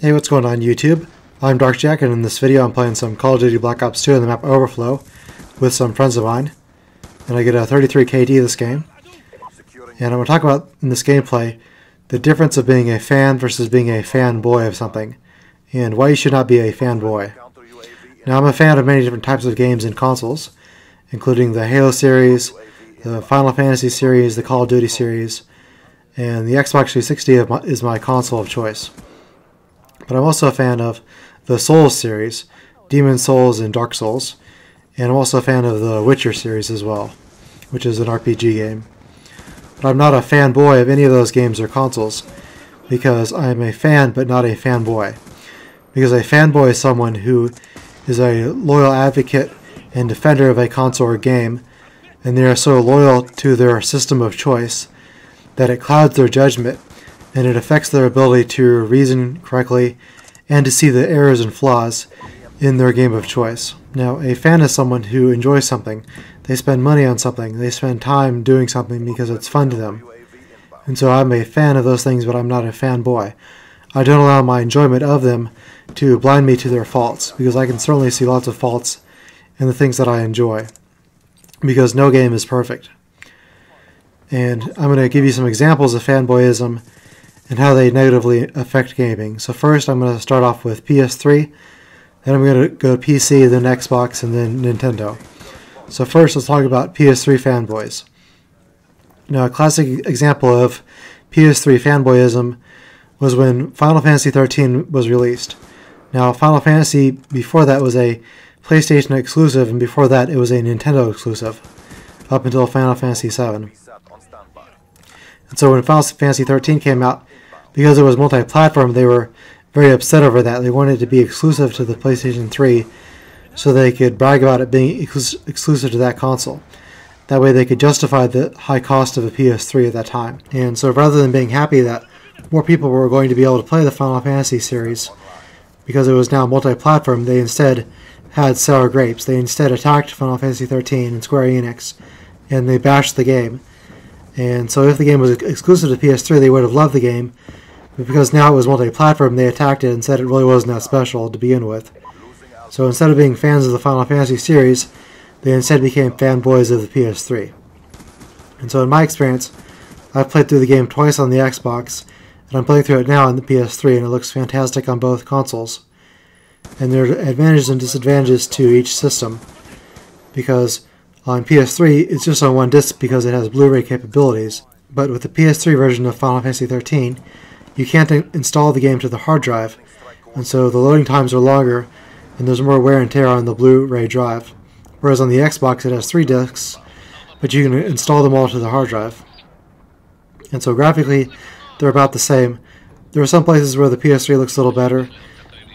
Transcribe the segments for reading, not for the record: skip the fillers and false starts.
Hey, what's going on YouTube? I'm Dark Jack, and in this video I'm playing some Call of Duty Black Ops 2 on the map Overflow with some friends of mine. And I get a 33 KD this game. And I'm going to talk about, in this gameplay, the difference of being a fan versus being a fanboy of something, and why you should not be a fanboy. Now, I'm a fan of many different types of games and consoles, including the Halo series, the Final Fantasy series, the Call of Duty series, and the Xbox 360 is my console of choice. But I'm also a fan of the Souls series, Demon Souls and Dark Souls, and I'm also a fan of the Witcher series as well, which is an RPG game. But I'm not a fanboy of any of those games or consoles, because I am a fan but not a fanboy. Because a fanboy is someone who is a loyal advocate and defender of a console or game, and they are so loyal to their system of choice that it clouds their judgment and it affects their ability to reason correctly and to see the errors and flaws in their game of choice. Now, a fan is someone who enjoys something. They spend money on something. They spend time doing something because it's fun to them. And so I'm a fan of those things, but I'm not a fanboy. I don't allow my enjoyment of them to blind me to their faults, because I can certainly see lots of faults in the things that I enjoy, because no game is perfect. And I'm going to give you some examples of fanboyism and how they negatively affect gaming. So first I'm going to start off with PS3, then I'm going to go PC, then Xbox, and then Nintendo. So first let's talk about PS3 fanboys. Now, a classic example of PS3 fanboyism was when Final Fantasy 13 was released. Now, Final Fantasy before that was a PlayStation exclusive, and before that it was a Nintendo exclusive, up until Final Fantasy 7. And so when Final Fantasy 13 came out, because it was multi-platform, they were very upset over that. They wanted it to be exclusive to the PlayStation 3 so they could brag about it being exclusive to that console. That way they could justify the high cost of a PS3 at that time. And so rather than being happy that more people were going to be able to play the Final Fantasy series because it was now multi-platform, they instead had sour grapes. They instead attacked Final Fantasy 13 and Square Enix, and they bashed the game. And so if the game was exclusive to PS3, they would have loved the game, but because now it was multi-platform, they attacked it and said it really wasn't that special to begin with. So instead of being fans of the Final Fantasy series, they instead became fanboys of the PS3. And so in my experience, I've played through the game twice on the Xbox, and I'm playing through it now on the PS3, and it looks fantastic on both consoles. And there are advantages and disadvantages to each system, because on PS3, it's just on one disc because it has Blu-ray capabilities. But with the PS3 version of Final Fantasy 13, you can't install the game to the hard drive, and so the loading times are longer, and there's more wear and tear on the Blu-ray drive. Whereas on the Xbox, it has 3 discs, but you can install them all to the hard drive. And so graphically, they're about the same. There are some places where the PS3 looks a little better,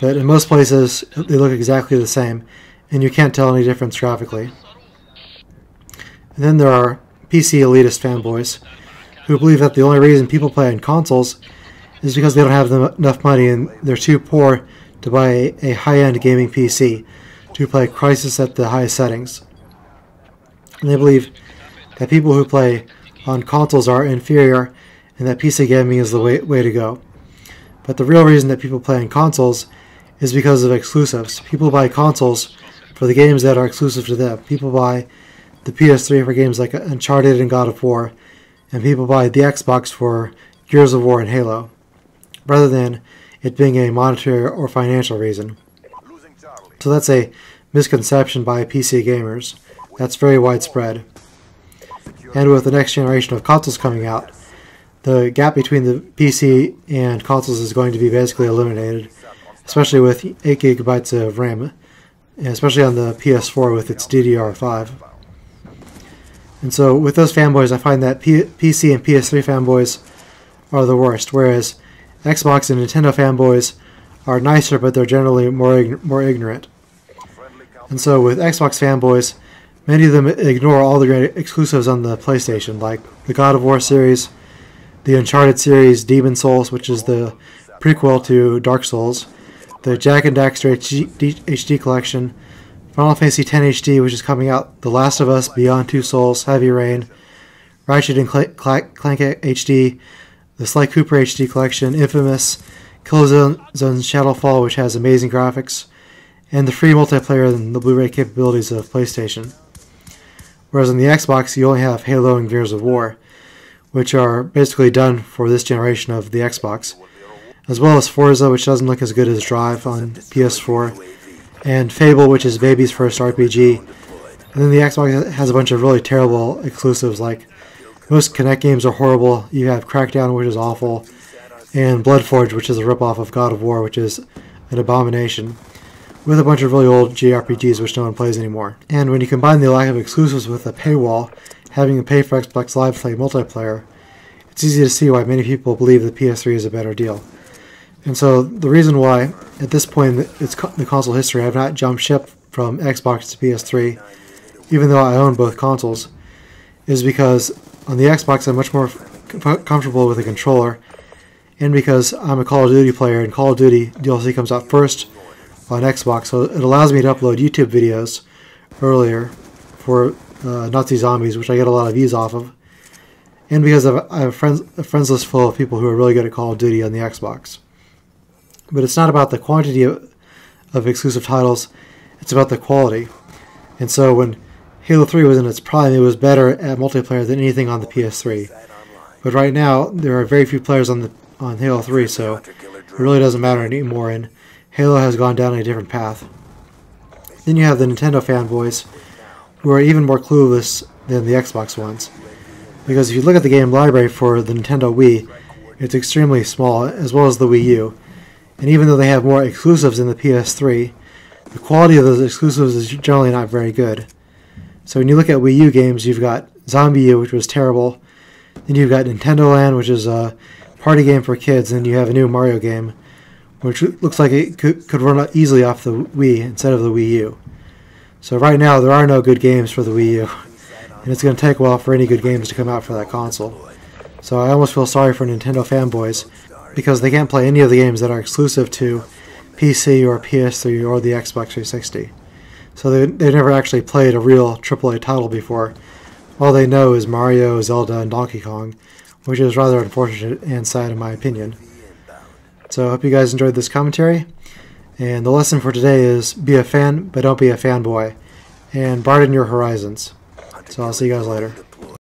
but in most places, they look exactly the same, and you can't tell any difference graphically. And then there are PC elitist fanboys who believe that the only reason people play on consoles is because they don't have enough money and they're too poor to buy a high-end gaming PC to play Crysis at the highest settings. And they believe that people who play on consoles are inferior and that PC gaming is the way to go. But the real reason that people play on consoles is because of exclusives. People buy consoles for the games that are exclusive to them. People buy the PS3 for games like Uncharted and God of War, and people buy the Xbox for Gears of War and Halo, rather than it being a monetary or financial reason. So that's a misconception by PC gamers. That's very widespread. And with the next generation of consoles coming out, the gap between the PC and consoles is going to be basically eliminated, especially with 8 gigabytes of RAM, and especially on the PS4 with its DDR5. And so with those fanboys, I find that PC and PS3 fanboys are the worst, whereas Xbox and Nintendo fanboys are nicer, but they're generally more ignorant. And so with Xbox fanboys, many of them ignore all the great exclusives on the PlayStation, like the God of War series, the Uncharted series, Demon Souls, which is the prequel to Dark Souls, the Jak and Daxter HD collection, Final Fantasy X HD, which is coming out, The Last of Us, Beyond Two Souls, Heavy Rain, Ratchet and Clank HD, the Sly Cooper HD collection, Infamous, Killzone's Shadowfall, which has amazing graphics, and the free multiplayer and the Blu-ray capabilities of PlayStation. Whereas on the Xbox, you only have Halo and Gears of War, which are basically done for this generation of the Xbox, as well as Forza, which doesn't look as good as Drive on PS4, and Fable, which is baby's first RPG. And then the Xbox has a bunch of really terrible exclusives, like most Kinect games are horrible. You have Crackdown, which is awful, and Bloodforge, which is a ripoff of God of War, which is an abomination, with a bunch of really old JRPGs which no one plays anymore. And when you combine the lack of exclusives with a paywall, having to pay for Xbox Live Play multiplayer, it's easy to see why many people believe the PS3 is a better deal. And so the reason why, at this point in the console history, I've not jumped ship from Xbox to PS3, even though I own both consoles, is because on the Xbox I'm much more comfortable with a controller, and because I'm a Call of Duty player, and Call of Duty DLC comes out first on Xbox, so it allows me to upload YouTube videos earlier for Nazi Zombies, which I get a lot of views off of, and because I have a friends list full of people who are really good at Call of Duty on the Xbox. But it's not about the quantity of exclusive titles, it's about the quality. And so when Halo 3 was in its prime, it was better at multiplayer than anything on the PS3. But right now, there are very few players on Halo 3, so it really doesn't matter anymore, and Halo has gone down a different path. Then you have the Nintendo fanboys, who are even more clueless than the Xbox ones. Because if you look at the game library for the Nintendo Wii, it's extremely small, as well as the Wii U. And even though they have more exclusives than the PS3, the quality of those exclusives is generally not very good. So when you look at Wii U games, you've got Zombie U, which was terrible. Then you've got Nintendo Land, which is a party game for kids, and you have a new Mario game, which looks like it could run easily off the Wii instead of the Wii U. So right now, there are no good games for the Wii U, and it's going to take a while for any good games to come out for that console. So I almost feel sorry for Nintendo fanboys, because they can't play any of the games that are exclusive to PC or PS3 or the Xbox 360. So they've never actually played a real AAA title before. All they know is Mario, Zelda, and Donkey Kong, which is rather unfortunate and sad in my opinion. So I hope you guys enjoyed this commentary. And the lesson for today is be a fan, but don't be a fanboy. And broaden your horizons. So I'll see you guys later.